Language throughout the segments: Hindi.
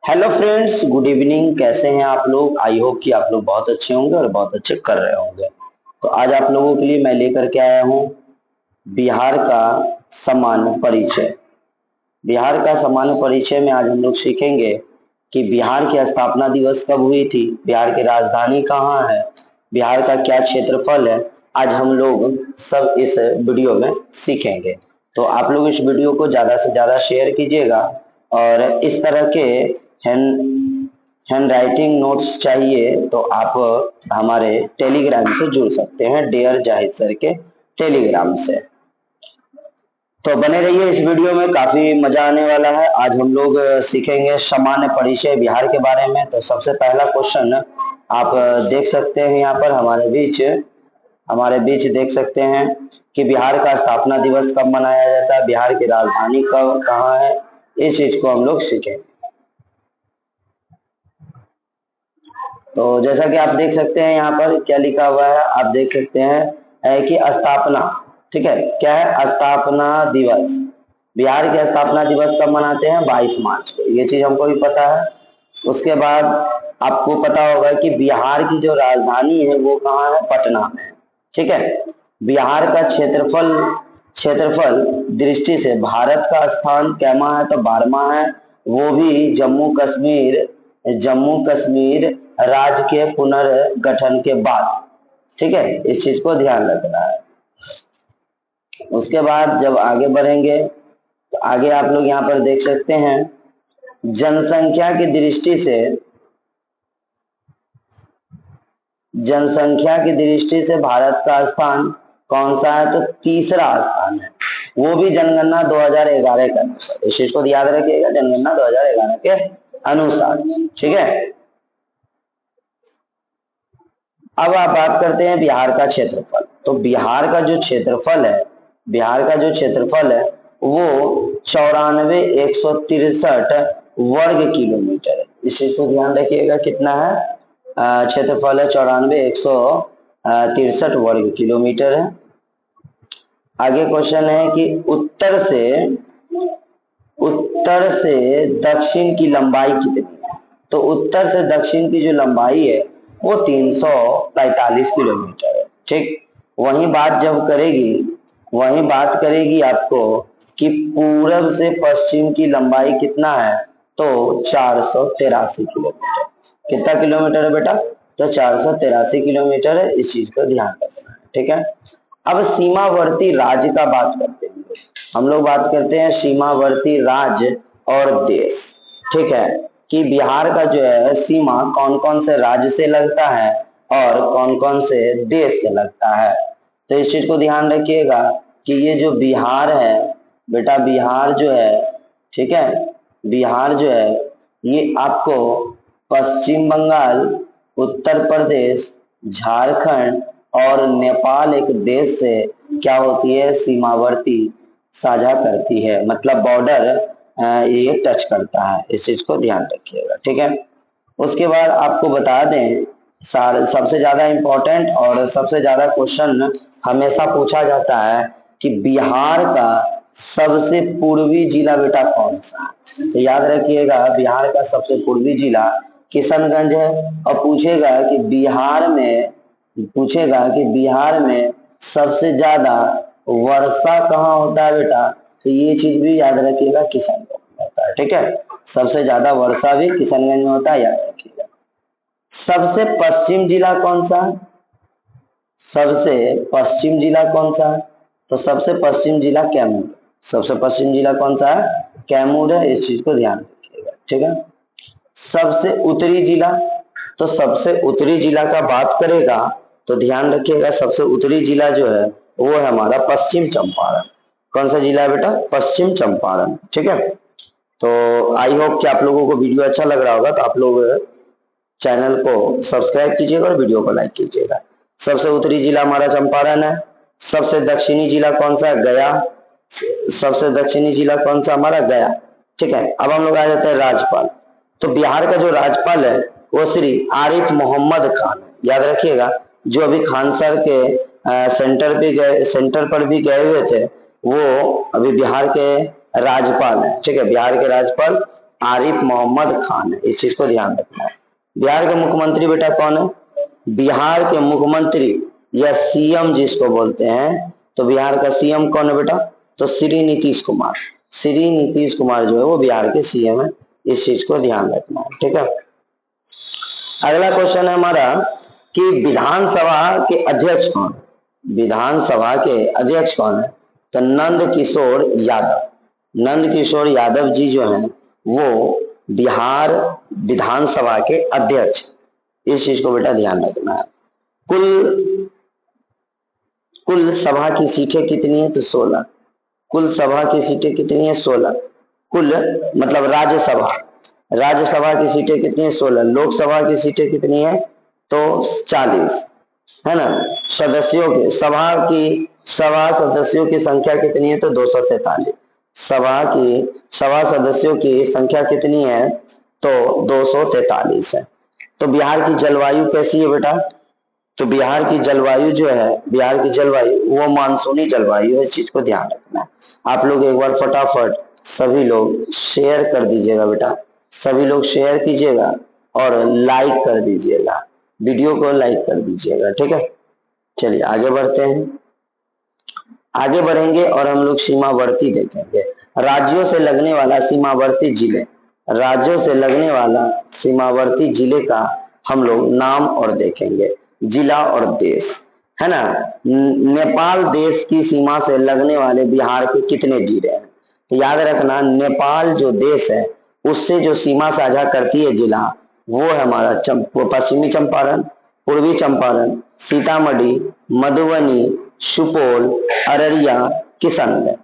Hello friends, good evening. कैसे हैं आप लोग? आई होप कि आप लोग बहुत अच्छे होंगे और बहुत अच्छे कर रहे होंगे। तो आज आप लोगों के लिए मैं लेकर के आया हूँ बिहार का सामान्य परिचय। बिहार का सामान्य परिचय में आज हम लोग सीखेंगे कि बिहार की स्थापना दिवस कब हुई थी, बिहार की राजधानी कहाँ है, बिहार का क्या क्षेत्रफल है। आज हम लोग सब इस वीडियो में सीखेंगे। तो आप लोग इस वीडियो को ज़्यादा से ज़्यादा शेयर कीजिएगा और इस तरह के हैंड राइटिंग नोट्स चाहिए तो आप हमारे टेलीग्राम से जुड़ सकते हैं, डेयर जाहिद सर के टेलीग्राम से। तो बने रहिए इस वीडियो में, काफी मजा आने वाला है। आज हम लोग सीखेंगे सामान्य परिचय बिहार के बारे में। तो सबसे पहला क्वेश्चन आप देख सकते हैं यहाँ पर हमारे बीच देख सकते हैं कि बिहार का स्थापना दिवस कब मनाया जाता है, बिहार की राजधानी कब कहाँ है, इस चीज को हम लोग सीखेंगे। तो जैसा कि आप देख सकते हैं यहाँ पर क्या लिखा हुआ है, आप देख सकते हैं कि स्थापना, ठीक है, क्या है, स्थापना दिवस। बिहार के स्थापना दिवस कब मनाते हैं? 22 मार्च को। ये चीज हमको भी पता है। उसके बाद आपको पता होगा कि बिहार की जो राजधानी है वो कहाँ है? पटना में, ठीक है। बिहार का क्षेत्रफल दृष्टि से भारत का स्थान कैमा है? तो 12वां है। वो भी जम्मू कश्मीर राज्य के पुनर्गठन के बाद, ठीक है, इस चीज को ध्यान रखना है। उसके बाद जब आगे बढ़ेंगे तो आगे आप लोग यहाँ पर देख सकते हैं जनसंख्या की दृष्टि से भारत का स्थान कौन सा है? तो तीसरा स्थान है। वो भी जनगणना 2011 के अनुसार, इस चीज को याद रखिएगा, जनगणना 2011 के अनुसार, ठीक है। अब आप बात करते हैं बिहार का क्षेत्रफल। तो बिहार का जो क्षेत्रफल है वो 94,163 वर्ग किलोमीटर है। इस चीज को ध्यान रखिएगा, कितना है क्षेत्रफल है? 94,163 वर्ग किलोमीटर है। आगे क्वेश्चन है कि उत्तर से दक्षिण की लंबाई कितनी है? तो उत्तर से दक्षिण की जो लंबाई है वो 345 किलोमीटर है, ठीक। वहीं बात करेगी आपको कि पूरब से पश्चिम की लंबाई कितना है? तो 483 किलोमीटर। कितना किलोमीटर है बेटा? तो 483 किलोमीटर है। इस चीज का ध्यान रखना है, ठीक है। अब सीमावर्ती राज्य का बात करते हैं हम लोग, बात करते हैं सीमावर्ती राज्य और देश, ठीक है, कि बिहार का जो है सीमा कौन कौन से राज्य से लगता है और कौन कौन से देश से लगता है। तो इस चीज को ध्यान रखिएगा कि ये जो बिहार है बेटा, बिहार जो है, ठीक है, बिहार जो है ये आपको पश्चिम बंगाल, उत्तर प्रदेश, झारखंड और नेपाल एक देश से क्या होती है? सीमावर्ती साझा करती है, मतलब बॉर्डर ये टच करता है। इस चीज को ध्यान रखिएगा, ठीक है। उसके बाद आपको बता दें सबसे ज्यादा इम्पोर्टेंट और सबसे ज्यादा क्वेश्चन हमेशा पूछा जाता है कि बिहार का सबसे पूर्वी जिला बेटा कौन सा है? तो याद रखिएगा बिहार का सबसे पूर्वी जिला किशनगंज है। और पूछेगा कि बिहार में सबसे ज्यादा वर्षा कहाँ होता है बेटा? तो ये चीज भी याद रखिएगा, किशनगंज में होता है, ठीक है। सबसे ज्यादा वर्षा भी किशनगंज में होता है, याद रखिएगा। सबसे पश्चिम जिला कौन सा है? सबसे पश्चिम जिला कौन सा है? तो सबसे पश्चिम जिला कैमूर। सबसे पश्चिम जिला कौन सा है? कैमूर है। इस चीज को ध्यान रखिएगा, ठीक है। सबसे उत्तरी जिला, तो सबसे उत्तरी जिला का बात करेगा तो ध्यान रखिएगा सबसे उत्तरी जिला जो है वो है हमारा पश्चिम चंपारण। कौन सा जिला है बेटा? पश्चिम चंपारण, ठीक है। तो आई होप कि आप लोगों को वीडियो अच्छा लग रहा होगा। तो आप लोग चैनल को सब्सक्राइब कीजिएगा और वीडियो को लाइक कीजिएगा। सबसे उत्तरी जिला हमारा चंपारण है। सबसे दक्षिणी जिला कौन सा है? गया। सबसे दक्षिणी जिला कौन सा हमारा? गया, ठीक है। अब हम लोग आ जाते हैं राज्यपाल। तो बिहार का जो राज्यपाल है वो श्री आरिफ मोहम्मद खान, याद रखिएगा, जो अभी खान सर के सेंटर पर भी गए हुए थे, वो अभी बिहार के राज्यपाल है, ठीक है। बिहार के राज्यपाल आरिफ मोहम्मद खान है, इस चीज को ध्यान रखना है। बिहार के मुख्यमंत्री बेटा कौन है? बिहार के मुख्यमंत्री या सीएम जिसको बोलते हैं, तो बिहार का सीएम कौन है बेटा? तो श्री नीतीश कुमार। श्री नीतीश कुमार जो है वो बिहार के सीएम है, इस चीज को ध्यान रखना है, ठीक है। अगला क्वेश्चन है हमारा कि विधानसभा के अध्यक्ष कौन? विधानसभा के अध्यक्ष कौन है? तो नंद किशोर यादव। नंद किशोर यादव जी जो हैं वो बिहार विधानसभा के अध्यक्ष, इस चीज को बेटा ध्यान रखना है। कुल सभा की सीटें कितनी है? तो 16। कुल सभा की सीटें कितनी है? 16। कुल मतलब राज्यसभा की सीटें कितनी है? 16। लोकसभा की सीटें कितनी है? तो 40, है ना। सभा सदस्यों की संख्या कितनी है? तो 243। सभा सदस्यों की संख्या कितनी है? तो 243 है। तो बिहार की जलवायु कैसी है बेटा? तो बिहार की जलवायु जो है, बिहार की जलवायु वो मानसूनी जलवायु है, इस चीज को ध्यान रखना है। आप लोग एक बार फटाफट सभी लोग शेयर कर दीजिएगा बेटा, सभी लोग शेयर कीजिएगा और लाइक कर दीजिएगा, वीडियो को लाइक कर दीजिएगा, ठीक है। चलिए आगे बढ़ते हैं। आगे बढ़ेंगे और हम लोग सीमावर्ती देखेंगे। राज्यों से लगने वाला सीमावर्ती जिले, राज्यों से लगने वाला सीमावर्ती जिले का हम लोग नाम और देखेंगे, जिला और देश, है ना। नेपाल देश की सीमा से लगने वाले बिहार के कितने जिले हैं? तो याद रखना, नेपाल जो देश है उससे जो सीमा साझा करती है जिला, वो है हमारा पश्चिमी चंपारण, पूर्वी चंपारण, सीतामढ़ी, मधुबनी, सुपौल, अररिया, किशनगंज।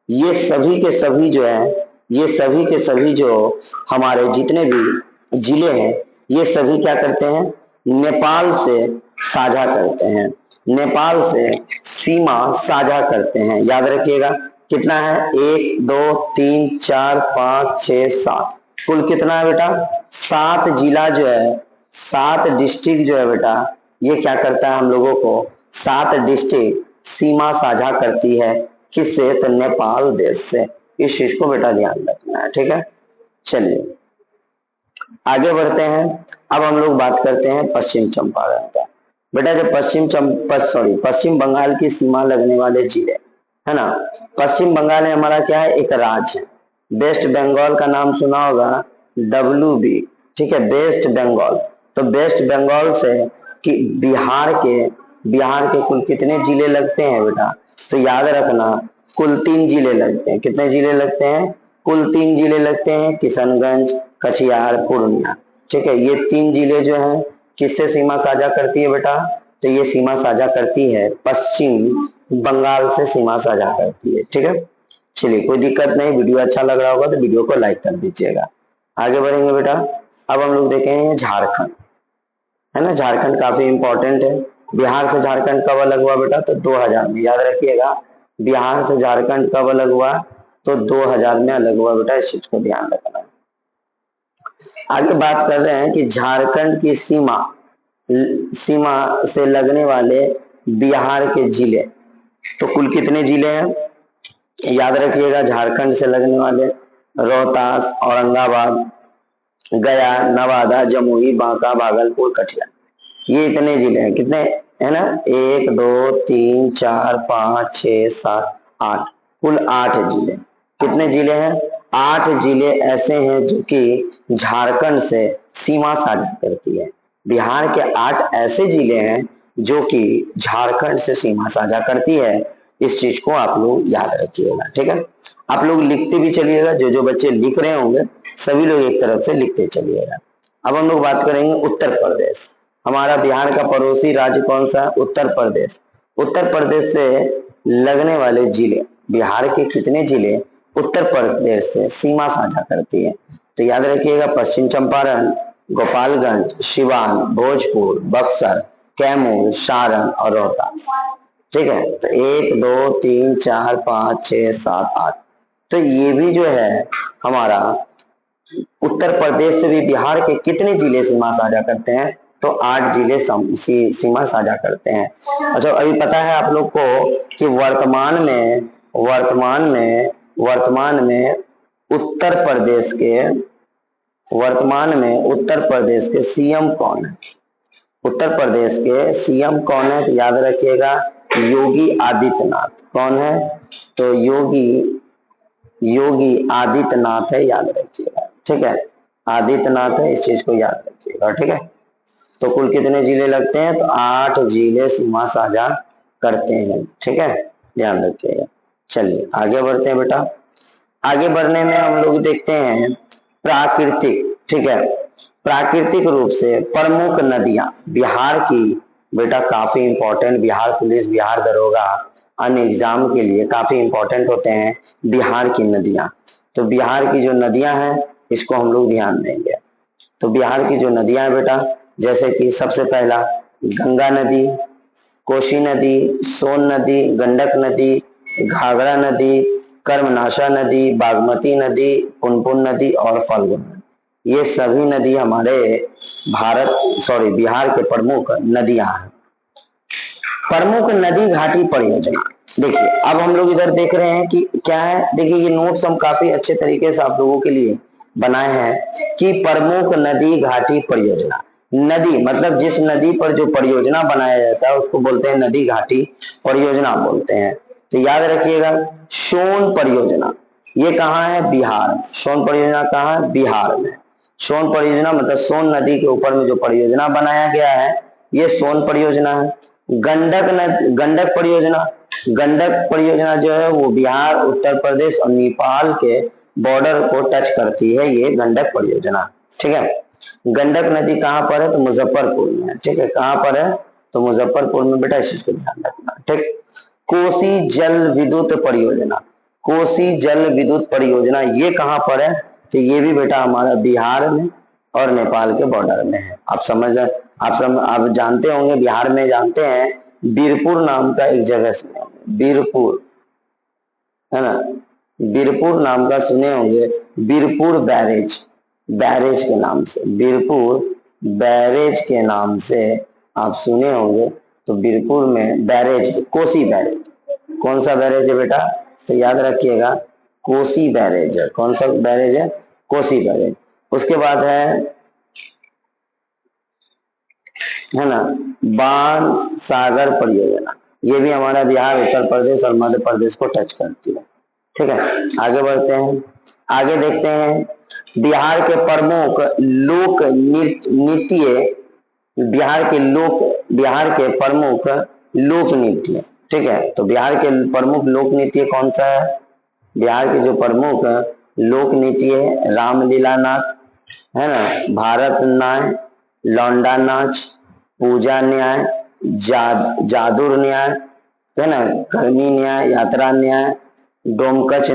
ये सभी के सभी जो है, ये सभी के सभी जो हमारे जितने भी जिले हैं, ये सभी क्या करते हैं? नेपाल से साझा करते हैं, नेपाल से सीमा साझा करते हैं। याद रखिएगा कितना है? 1 2 3 4 5 6 7, कुल कितना है बेटा? 7 जिला जो है, 7 डिस्ट्रिक्ट जो है बेटा, ये क्या करता है हम लोगों को? 7 डिस्ट्रिक्ट सीमा साझा करती है, किससे? तो नेपाल देश से। इस चीज को बेटा ध्यान रखना है, ठीक है। चलिए आगे बढ़ते हैं। अब हम लोग बात करते हैं पश्चिम चंपारण का। बेटा जो पश्चिम बंगाल की सीमा लगने वाले जिले, है ना। पश्चिम बंगाल में हमारा क्या है? एक राज्य है। वेस्ट बंगाल का नाम सुना होगा, WB, ठीक है, वेस्ट बंगाल। तो वेस्ट बंगाल से कि बिहार के कुल कितने जिले लगते हैं बेटा? तो याद रखना कुल 3 जिले लगते हैं। कितने जिले लगते हैं? कुल 3 जिले लगते हैं, किशनगंज, कटिहार, पूर्णिया, ठीक है। ये 3 जिले जो हैं किससे सीमा साझा करती है बेटा? तो ये सीमा साझा करती है पश्चिम बंगाल से सीमा साझा करती है, ठीक है। चलिए कोई दिक्कत नहीं, वीडियो अच्छा लग रहा होगा तो वीडियो को लाइक कर दीजिएगा। आगे बढ़ेंगे बेटा। अब हम लोग देखेंगे झारखंड, है ना। झारखंड काफी इंपॉर्टेंट है। बिहार से झारखंड कब अलग हुआ बेटा? तो 2000 में। याद रखिएगा बिहार से झारखंड कब अलग हुआ? तो 2000 में अलग हुआ बेटा, इस चीज को ध्यान रखना। आगे बात कर रहे हैं कि झारखंड की सीमा से लगने वाले बिहार के जिले, तो कुल कितने जिले हैं? याद रखिएगा झारखंड से लगने वाले रोहतास, औरंगाबाद, गया, नवादा, जमुई, बांका, भागलपुर, कटिहार, ये इतने जिले हैं। कितने है ना? 1 2 3 4 5 6 7 8, कुल 8 जिले। कितने जिले हैं? 8 जिले ऐसे हैं जो कि झारखंड से सीमा साझा करती है। बिहार के 8 ऐसे जिले हैं जो कि झारखंड से सीमा साझा करती है। इस चीज को आप लोग याद रखिएगा, ठीक है। आप लोग लिखते भी चलिएगा, जो बच्चे लिख रहे होंगे सभी लोग एक तरफ से लिखते चलिएगा। अब हम लोग बात करेंगे उत्तर प्रदेश। हमारा बिहार का पड़ोसी राज्य कौन सा? उत्तर प्रदेश। उत्तर प्रदेश से लगने वाले जिले, बिहार के कितने जिले उत्तर प्रदेश से सीमा साझा करती है? तो याद रखिएगा पश्चिम चंपारण, गोपालगंज, सिवान, भोजपुर, बक्सर, कैमूर, सारण और रोहतास, ठीक है। तो 1 2 3 4 5 6 7 8, तो ये भी जो है हमारा उत्तर प्रदेश से भी बिहार के कितने जिले सीमा साझा करते हैं? तो 8 जिले सीमा साझा करते हैं। अच्छा अभी पता है आप लोग को कि वर्तमान में उत्तर प्रदेश के वर्तमान में उत्तर प्रदेश के सीएम कौन है? उत्तर प्रदेश के सीएम कौन है? तो याद रखिएगा योगी आदित्यनाथ। कौन है? तो योगी आदित्यनाथ है, याद रखिएगा। ठीक है, आदित्यनाथ है, इस चीज को याद रखिएगा। ठीक है, तो कुल कितने जिले लगते हैं? तो 8 जिले सीमा साझा करते हैं। ठीक है, ध्यान रखिएगा। चलिए आगे बढ़ते हैं बेटा। आगे बढ़ने में हम लोग देखते हैं प्राकृतिक। ठीक है, प्राकृतिक रूप से प्रमुख नदियां बिहार की बेटा काफी इंपॉर्टेंट, बिहार पुलिस, बिहार दरोगा अन्य एग्जाम के लिए काफी इंपॉर्टेंट होते हैं बिहार की नदियां। तो बिहार की जो नदियां हैं इसको हम लोग ध्यान देंगे। तो बिहार की जो नदियां हैं बेटा, जैसे कि सबसे पहला गंगा नदी, कोसी नदी, सोन नदी, गंडक नदी, घाघरा नदी, कर्मनाशा नदी, बागमती नदी, पुनपुन नदी और फल्गु नदी। ये सभी नदी हमारे बिहार के प्रमुख नदियां हैं। प्रमुख नदी घाटी परियोजना, देखिए अब हम लोग इधर देख रहे हैं कि क्या है। देखिए ये नोट्स हम काफी अच्छे तरीके से आप लोगों के लिए बनाए हैं कि प्रमुख नदी घाटी परियोजना। नदी मतलब जिस नदी पर जो परियोजना बनाया जाता है उसको बोलते हैं नदी घाटी परियोजना बोलते हैं। तो याद रखिएगा सोन परियोजना, ये कहाँ है? बिहार। सोन परियोजना कहाँ है? बिहार में। सोन परियोजना मतलब सोन नदी के ऊपर में जो परियोजना बनाया गया है ये सोन परियोजना है। गंडक परियोजना, गंडक परियोजना जो है वो बिहार, उत्तर प्रदेश और नेपाल के बॉर्डर को टच करती है, ये गंडक परियोजना। ठीक है, गंडक नदी कहाँ पर है? तो मुजफ्फरपुर में है। ठीक है, कहाँ पर है? तो मुजफ्फरपुर में बेटा, इस चीज को ध्यान रखना। ठीक, कोसी जल विद्युत परियोजना, कोसी जल विद्युत परियोजना ये कहाँ पर है? तो ये भी बेटा हमारा बिहार में और नेपाल के बॉर्डर में है। आप जानते होंगे, बिहार में जानते हैं बीरपुर नाम का एक जगह सुने होंगे, बीरपुर है ना, बीरपुर नाम का सुने होंगे। बीरपुर बैरेज के नाम से, बीरपुर बैरेज के नाम से आप सुने होंगे। तो बीरपुर में बैरेज, कोसी बैरेज, कौन सा बैरेज है बेटा? तो याद रखिएगा कोसी बैरेज है। कौन सा बैरेज है? कोसी बैरेज। उसके बाद है ना बाण सागर परियोजना, ये भी हमारा बिहार, उत्तर प्रदेश और मध्य प्रदेश को टच करती है। ठीक है, आगे बढ़ते हैं। आगे देखते हैं बिहार के प्रमुख लोक नृत्य, बिहार के प्रमुख लोक नृत्य। ठीक है, तो बिहार के प्रमुख लोक नृत्य कौन सा है? बिहार के जो प्रमुख लोक नृत्य है रामलीला नाच, है ना, भारत न्याय, लौंडा नाच, पूजा न्याय, जादुर न्याय, है ना, कर्मी न्याय, यात्रा न्याय, डोमकच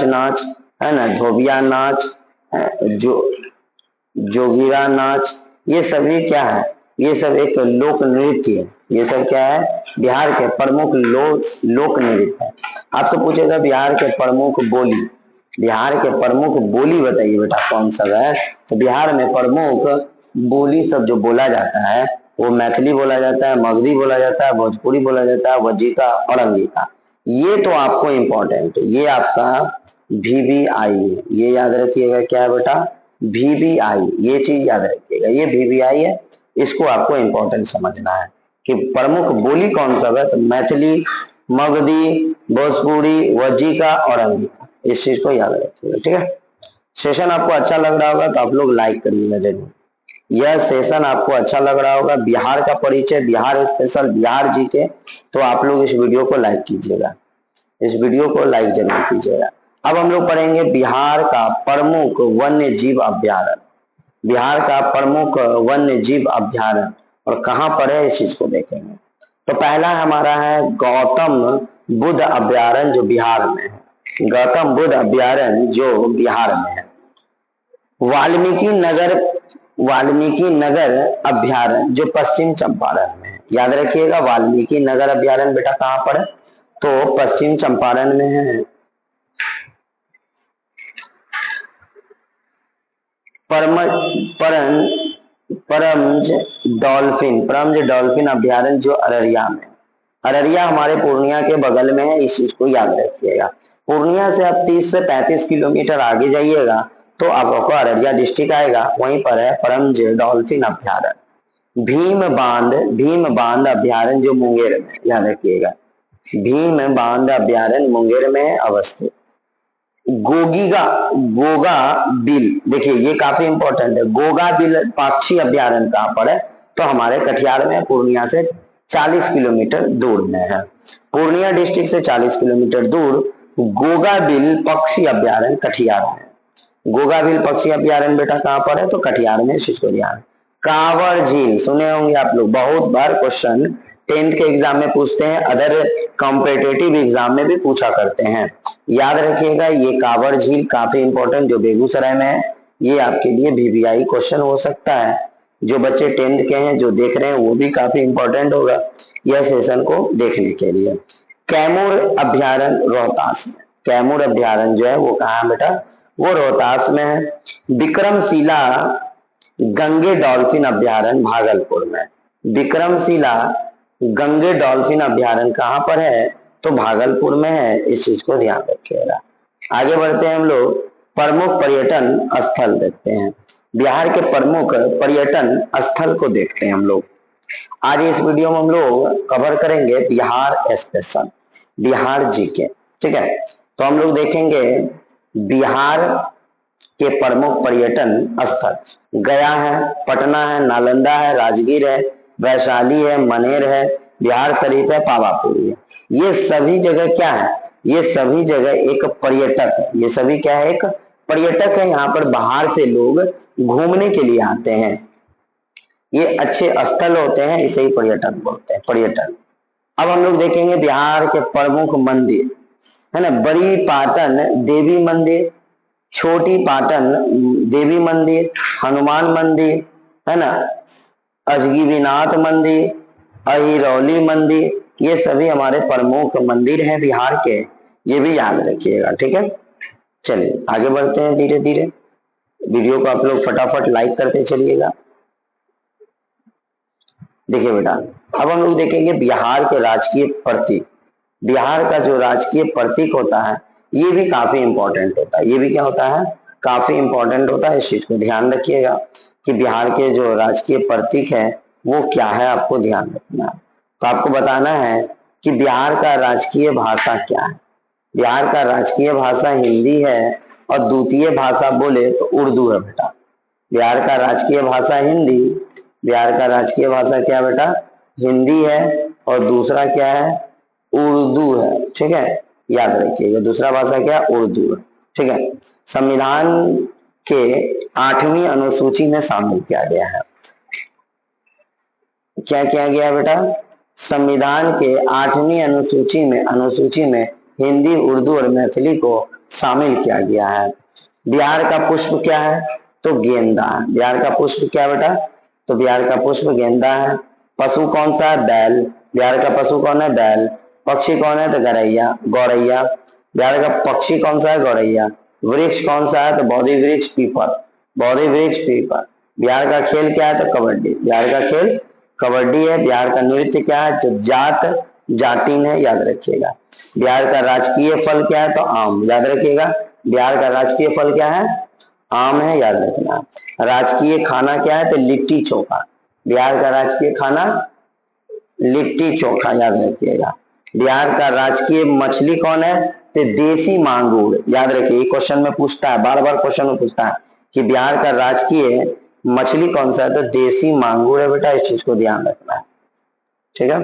नाच, है ना, धोबिया नाच, जोगिरा नाच, ये सभी क्या है? ये सब एक लोक नृत्य है। ये सब क्या है? बिहार के प्रमुख लोक नृत्य है। आपसे पूछेगा बिहार के प्रमुख बोली, बिहार के प्रमुख बोली बताइए बेटा कौन सा है? तो बिहार में प्रमुख बोली सब जो बोला जाता है वो मैथिली बोला जाता है, मगधी बोला जाता है, भोजपुरी बोला जाता है, वज्जिका और अंगिका। ये तो आपको इम्पोर्टेंट है, ये आपका VVI है, ये याद रखिएगा। क्या है बेटा? VVI, ये चीज याद रखिएगा, ये VVI है। इसको आपको इम्पोर्टेंट समझना है कि प्रमुख बोली कौन सा है। तो मैथिली, मगधी, भोजपुरी, वज्जिका और अंगिका, इस चीज को याद रखिएगा। ठीक है, सेशन आपको अच्छा लग रहा होगा तो आप लोग लाइक करिएगा जरूर। यह सेशन आपको अच्छा लग रहा होगा, बिहार का परिचय, बिहार स्पेशल, बिहार जीके, तो आप लोग इस वीडियो को लाइक कीजिएगा, इस वीडियो को लाइक जरूर कीजिएगा। अब हम लोग पढ़ेंगे बिहार का प्रमुख वन्य जीव अभ्यारण्य, बिहार का प्रमुख वन्य जीव अभ्यारण्य और कहाँ पर है इस चीज को देखेंगे। तो पहला हमारा है गौतम बुद्ध अभ्यारण्य जो बिहार में है, गौतम बुद्ध अभ्यारण्य जो बिहार में है। वाल्मीकि नगर अभ्यारण्य जो पश्चिम चंपारण में है, याद रखिएगा वाल्मीकि नगर अभ्यारण्य बेटा कहाँ पर है? तो पश्चिम चंपारण में है। परमज डॉल्फिन अभ्यारण्य जो अररिया में, अररिया हमारे पूर्णिया के बगल में है, इस चीज को याद रखिएगा। पूर्णिया से आप 30 से 35 किलोमीटर आगे जाइएगा तो आपको अररिया डिस्ट्रिक्ट आएगा, वहीं पर है परमज डॉल्फिन अभ्यारण्य। भीम बांध अभ्यारण्य जो मुंगेर में, याद रखिएगा, भीम बांध अभ्यारण्य मुंगेर में अवस्थित। गोगा बिल, देखिए ये काफी इंपॉर्टेंट है, गोगा बिल पक्षी अभ्यारण्य कहाँ पर है, तो हमारे कटिहार में, पूर्णिया से 40 किलोमीटर दूर में है। पूर्णिया डिस्ट्रिक्ट से 40 किलोमीटर दूर गोगा बिल पक्षी अभ्यारण्य कटिहार में। गोगा बिल पक्षी अभ्यारण्य बेटा कहाँ पर है, तो कटिहार में, इसको ध्यान। कांवर झील सुने होंगे आप लोग, बहुत बार क्वेश्चन 10th के एग्जाम में पूछते हैं, अदर कॉम्पिटेटिव एग्जाम में भी पूछा करते हैं, याद रखिएगा। ये कांवर झील काफी इंपॉर्टेंट, जो बेगूसराय में है, ये आपके लिए VVI क्वेश्चन हो सकता है। जो बच्चे 10th के हैं, जो देख रहे हैं, वो भी काफी इंपॉर्टेंट होगा यह सेशन को देखने के लिए। कैमूर अभ्यारण्य रोहतास में, कैमूर अभ्यारण्य जो है वो कहाँ है बेटा, वो रोहतास में है। विक्रमशिला गंगे डॉल्फिन अभ्यारण्य भागलपुर में, विक्रमशिला गंगे डॉल्फिन अभ्यारण्य कहाँ पर है, तो भागलपुर में है, इस चीज को ध्यान रखिएगा। आगे बढ़ते हैं हम लोग, प्रमुख पर्यटन स्थल देखते हैं, बिहार के प्रमुख पर्यटन स्थल को देखते हैं हम लोग। आज इस वीडियो में हम लोग कवर करेंगे बिहार स्पेशल, बिहार जीके, ठीक है। तो हम लोग देखेंगे बिहार के प्रमुख पर्यटन स्थल, गया है, पटना है, नालंदा है, राजगीर है, वैशाली है, मनेर है, बिहार शरीफ है, पावापुरी है। ये सभी जगह क्या है, ये सभी जगह एक पर्यटक है, ये सभी क्या है, एक पर्यटक है। यहाँ पर बाहर से लोग घूमने के लिए आते हैं, ये अच्छे स्थल होते हैं, इसे ही पर्यटन बोलते हैं, पर्यटन। अब हम लोग देखेंगे बिहार के प्रमुख मंदिर, है ना, बड़ी पाटन देवी मंदिर, छोटी पाटन देवी मंदिर, हनुमान मंदिर, है ना, अजगीविनाथ मंदिर, अहिरौली मंदिर, ये सभी हमारे प्रमुख मंदिर हैं बिहार के, ये भी याद रखिएगा, ठीक है। चलिए आगे बढ़ते हैं धीरे धीरे, वीडियो को आप लोग फटाफट लाइक करते चलिएगा। देखिए बेटा, अब हम लोग देखेंगे बिहार के राजकीय प्रतीक, बिहार का जो राजकीय प्रतीक होता है ये भी काफी इंपॉर्टेंट होता है, ये भी क्या होता है, काफी इंपॉर्टेंट होता है, इस चीज को ध्यान रखिएगा कि बिहार के जो राजकीय प्रतीक है वो क्या है, आपको ध्यान रखना है। तो आपको बताना है कि बिहार का राजकीय भाषा क्या है। बिहार का राजकीय भाषा हिंदी है और द्वितीय भाषा बोले तो उर्दू है बेटा। बिहार का राजकीय भाषा हिंदी, बिहार का राजकीय भाषा क्या बेटा, हिंदी है, और दूसरा क्या है, उर्दू है, ठीक है, याद रखिएगा, दूसरा भाषा क्या है, उर्दू है, ठीक है। संविधान के 8वीं अनुसूची में शामिल किया गया है, क्या किया गया बेटा, संविधान के 8वीं अनुसूची में हिंदी, उर्दू और मैथिली को शामिल किया गया है। बिहार का पुष्प क्या है, तो गेंदा। बिहार का पुष्प क्या बेटा, तो बिहार का पुष्प गेंदा है। पशु कौन सा है, बैल। बिहार का पशु कौन है, बैल। पक्षी कौन है, तो गौरैया। बिहार का पक्षी कौन सा है, गौरैया। वृक्ष कौन सा है, तो बोधि वृक्ष, पीपल, बोधि वृक्ष, पीपल। बिहार का खेल क्या है, तो कबड्डी। बिहार का खेल कबड्डी है। बिहार का नृत्य क्या है, तो जाटिन है, याद रखिएगा। बिहार का राजकीय फल क्या है, तो आम, याद रखिएगा। बिहार का राजकीय फल क्या है, आम है, याद रखना। राजकीय खाना क्या है, तो लिट्टी चोखा। बिहार का राजकीय खाना लिट्टी चोखा, याद रखिएगा। बिहार का राजकीय मछली कौन है, तो देसी मांगूर, याद रखिए। क्वेश्चन में पूछता है, बार बार क्वेश्चन में पूछता है कि बिहार का राजकीय मछली कौन सा है, तो देसी मांगूर है बेटा, इस चीज को ध्यान रखना है, ठीक है।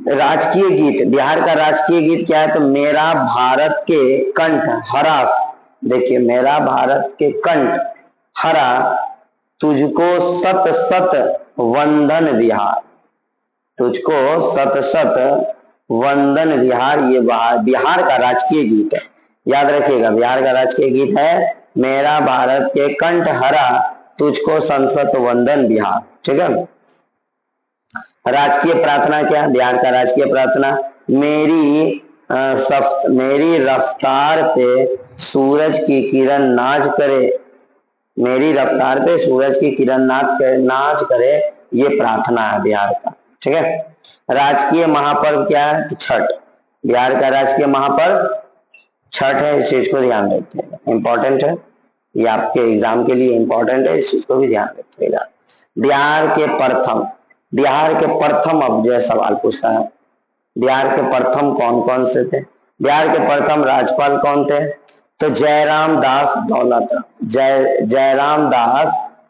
राजकीय गीत, बिहार का राजकीय गीत क्या है, तो मेरा भारत के कंठ हरा, देखिए, मेरा भारत के कंठ हरा, तुझको सत सत वंदन बिहार, तुझको सत सत वंदन बिहार, ये बिहार का राजकीय गीत है, याद रखिएगा। बिहार का राजकीय गीत है मेरा भारत के कंठ हरा, तुझको संसत वंदन बिहार, ठीक है। राजकीय प्रार्थना क्या है, बिहार का राजकीय प्रार्थना मेरी रफ्तार पे सूरज की किरण नाच करे, मेरी रफ्तार पे सूरज की किरण नाच करे, ये प्रार्थना है बिहार का, ठीक है। राजकीय महापर्व क्या है, छठ। बिहार का राजकीय महापर्व छठ है, इस चीज को ध्यान रखिएगा, इम्पोर्टेंट है, ये आपके एग्जाम के लिए इम्पोर्टेंट है, इस चीज को भी ध्यान रखिएगा। बिहार के प्रथम अब जो सवाल पूछा है, बिहार के प्रथम कौन कौन से थे? बिहार के प्रथम राज्यपाल कौन थे? तो जयराम दास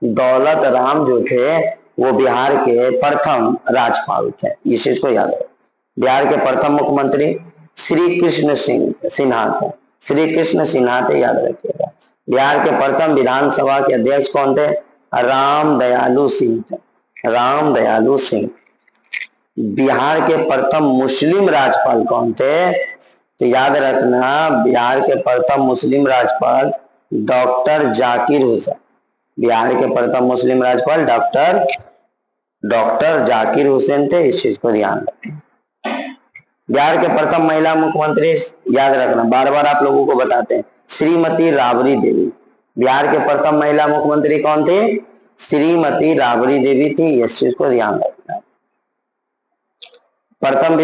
दौलत राम जो थे वो बिहार के प्रथम राज्यपाल थे, इस चीज को याद रखें। बिहार के प्रथम मुख्यमंत्री श्री कृष्ण सिन्हा थे, श्री कृष्ण सिन्हा थे, याद रखिएगा। बिहार के प्रथम विधानसभा के अध्यक्ष कौन थे? राम दयालु सिंह थे, राम दयालु सिंह। बिहार के प्रथम मुस्लिम राज्यपाल कौन थे? तो याद रखना, बिहार के प्रथम मुस्लिम राज्यपाल डॉक्टर जाकिर हुसैन, बिहार के प्रथम मुस्लिम राज्यपाल डॉक्टर जाकिर हुसैन थे, इस चीज को ध्यान रखें। बिहार के प्रथम महिला मुख्यमंत्री, याद रखना, बार बार आप लोगों को बताते हैं, श्रीमती राबड़ी देवी। बिहार के प्रथम महिला मुख्यमंत्री कौन थे? श्रीमती राबड़ी देवी थी, इस चीज को ध्यान रखना। प्रथम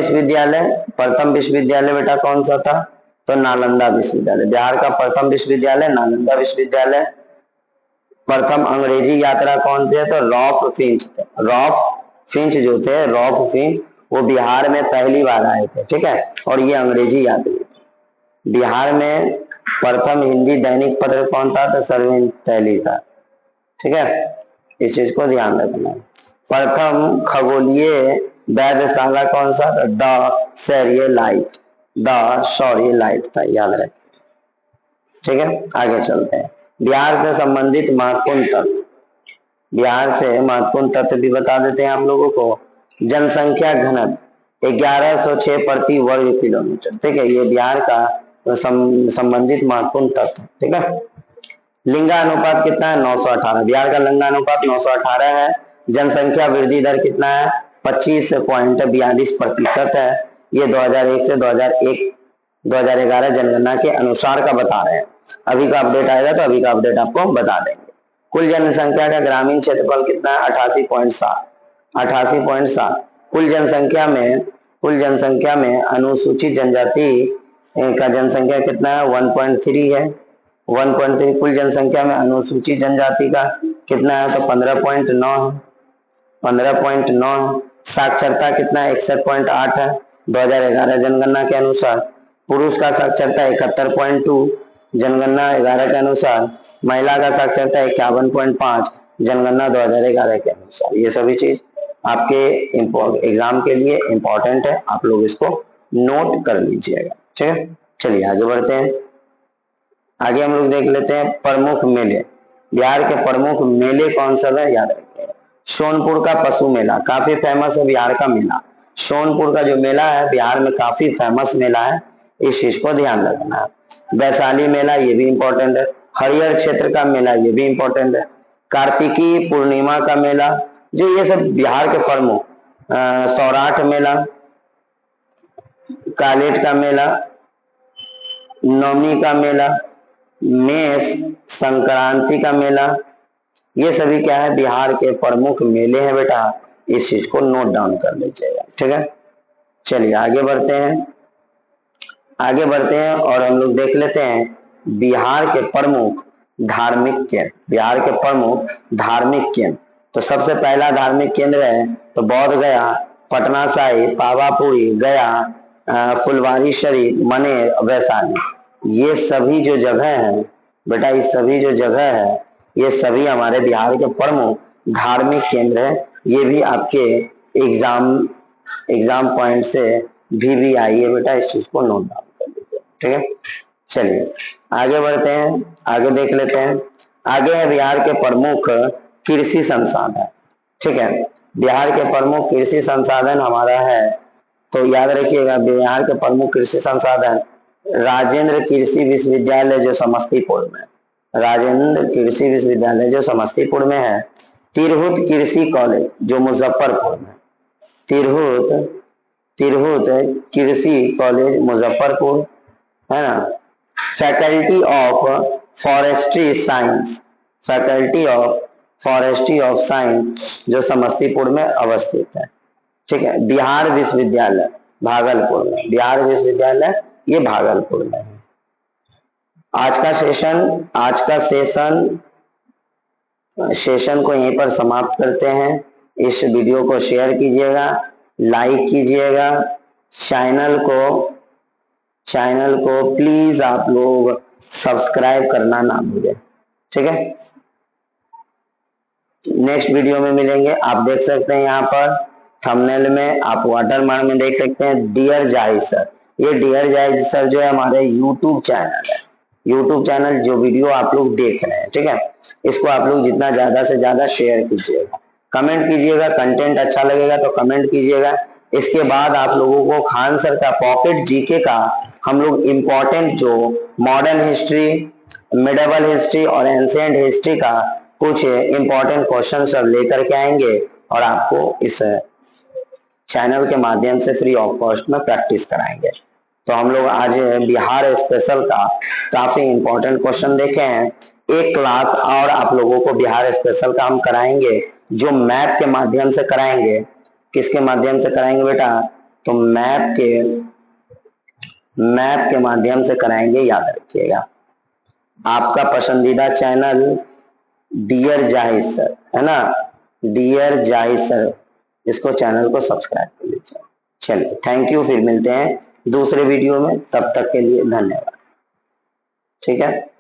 विश्वविद्यालय बेटा कौन सा था? तो नालंदा विश्वविद्यालय, बिहार का प्रथम विश्वविद्यालय नालंदा विश्वविद्यालय। प्रथम अंग्रेजी यात्रा कौन थे? तो रॉल्फ फिंच थे, रॉल्फ फिंच जो थे, रॉल्फ फिंच, वो बिहार में पहली बार आए थे, ठीक है, और ये अंग्रेजी यात्री थे। बिहार में प्रथम हिंदी दैनिक पत्र कौन था? तो सरविन तैली था, ठीक है, इस चीज को ध्यान रखना। प्रथम खगोलीय वेधशाला कौन सा? द सॉरियलाइट था, याद रखें, ठीक है। आगे चलते हैं, बिहार से संबंधित महत्वपूर्ण तथ्य, बिहार से महत्वपूर्ण तथ्य भी बता देते हैं आप लोगों को। जनसंख्या घनत्व 1106 प्रति वर्ग किलोमीटर, ठीक है, ये बिहार का संबंधित महत्वपूर्ण तथ्य, ठीक है। लिंगानुपात कितना है? 918, बिहार का लिंगानुपात 918 है। जनसंख्या वृद्धि दर कितना है? 25.42% है। ये 2001 से 2011 जनगणना के अनुसार का बता रहे हैं। अभी का अपडेट आएगा तो अभी का अपडेट आपको बता देंगे। कुल जनसंख्या का ग्रामीण क्षेत्रफल कितना है? 88.7। कुल जनसंख्या में अनुसूचित जनजाति का जनसंख्या कितना है? 1.3 है, 1.3। कुल जनसंख्या में अनुसूचित जनजाति का कितना है? तो 15.9 है, 15.9। साक्षरता कितना है? 61.8 है 2011 जनगणना के अनुसार। पुरुष का साक्षरता 71.2 जनगणना 11 के अनुसार। महिला का साक्षरता 51.5 जनगणना 2011 के अनुसार। ये सभी चीज आपके एग्जाम के लिए इम्पोर्टेंट है, आप लोग इसको नोट कर लीजिएगा, ठीक है। चलिए आगे बढ़ते हैं। आगे हम लोग देख लेते हैं प्रमुख मेले। बिहार के प्रमुख मेले कौन सा है? याद रखिए, सोनपुर का पशु मेला काफी फेमस है, बिहार का मेला। सोनपुर का जो मेला है बिहार में काफी फेमस मेला है, इस चीज को ध्यान रखना है। वैशाली मेला, ये भी इम्पोर्टेंट है। हरिहर क्षेत्र का मेला, ये भी इम्पोर्टेंट है। कार्तिकी पूर्णिमा का मेला, जो ये सब बिहार के प्रमुख। सौराठ मेला, कालेट का मेला, नवमी का मेला, मेष संक्रांति का मेला, ये सभी क्या है? बिहार के प्रमुख मेले हैं बेटा, इस चीज को नोट डाउन कर लीजिएगा, ठीक है। चलिए आगे बढ़ते हैं, और हम लोग देख लेते हैं बिहार के प्रमुख धार्मिक केंद्र। बिहार के प्रमुख धार्मिक केंद्र, तो सबसे पहला धार्मिक केंद्र है तो बौद्ध गया, पटना साहिब, पावापुरी, गया, फुलवारी शरीफ, मनेर, वैशाली। ये सभी जो जगह है बेटा, ये सभी जो जगह है, ये सभी हमारे बिहार के प्रमुख धार्मिक केंद्र है। ये भी आपके एग्जाम पॉइंट से भी आई है बेटा, इस चीज को नोट डाउन कर लीजिए, ठीक है। चलिए आगे बढ़ते हैं, आगे देख लेते हैं। आगे है बिहार के प्रमुख कृषि संसाधन, ठीक है। बिहार के प्रमुख कृषि संसाधन हमारा है, तो याद रखिएगा बिहार के प्रमुख कृषि संसाधन राजेंद्र कृषि विश्वविद्यालय जो समस्तीपुर में, राजेंद्र कृषि विश्वविद्यालय जो समस्तीपुर में है। तिरहुत कृषि कॉलेज जो मुजफ्फरपुर में, तिरहुत कृषि कॉलेज मुजफ्फरपुर, है ना। Faculty of forestry of science जो समस्तीपुर में अवस्थित है, ठीक है। बिहार विश्वविद्यालय भागलपुर में, बिहार विश्वविद्यालय ये भागलपुर में है, आज का सेशन को यहीं पर समाप्त करते हैं। इस वीडियो को शेयर कीजिएगा, लाइक कीजिएगा, चैनल को प्लीज आप लोग सब्सक्राइब करना ना भूलें। ठीक है, नेक्स्ट वीडियो में मिलेंगे। आप देख सकते हैं यहाँ पर थंबनेल में, आप वाटरमार्क में देख सकते हैं डियर जाहिद सर। ये डियर जाहिद सर जो है हमारे यूट्यूब चैनल है, यूट्यूब चैनल जो वीडियो आप लोग देख रहे हैं। ठीक है, इसको आप लोग जितना ज्यादा से ज्यादा शेयर कीजिएगा, कमेंट कीजिएगा, कंटेंट अच्छा लगेगा तो कमेंट कीजिएगा। इसके बाद आप लोगों को खान सर का पॉकेट जीके का हम लोग इम्पोर्टेंट जो मॉडर्न हिस्ट्री, मिडेवल हिस्ट्री और एंशिएंट हिस्ट्री का कुछ इम्पोर्टेंट क्वेश्चन सब लेकर के आएंगे और आपको इस चैनल के माध्यम से फ्री ऑफ कॉस्ट में प्रैक्टिस कराएंगे। तो हम लोग आज बिहार स्पेशल का काफी इम्पोर्टेंट क्वेश्चन देखे हैं। एक क्लास और आप लोगों को बिहार स्पेशल का हम कराएंगे, जो मैप के माध्यम से कराएंगे। किसके माध्यम से कराएंगे बेटा? तो मैप के माध्यम से कराएंगे, याद रखिएगा। आपका पसंदीदा चैनल डियर जाहिद सर है ना, डियर जाहिद सर, इसको चैनल को सब्सक्राइब कर लीजिए। चलिए, थैंक यू, फिर मिलते हैं दूसरे वीडियो में, तब तक के लिए धन्यवाद। ठीक है।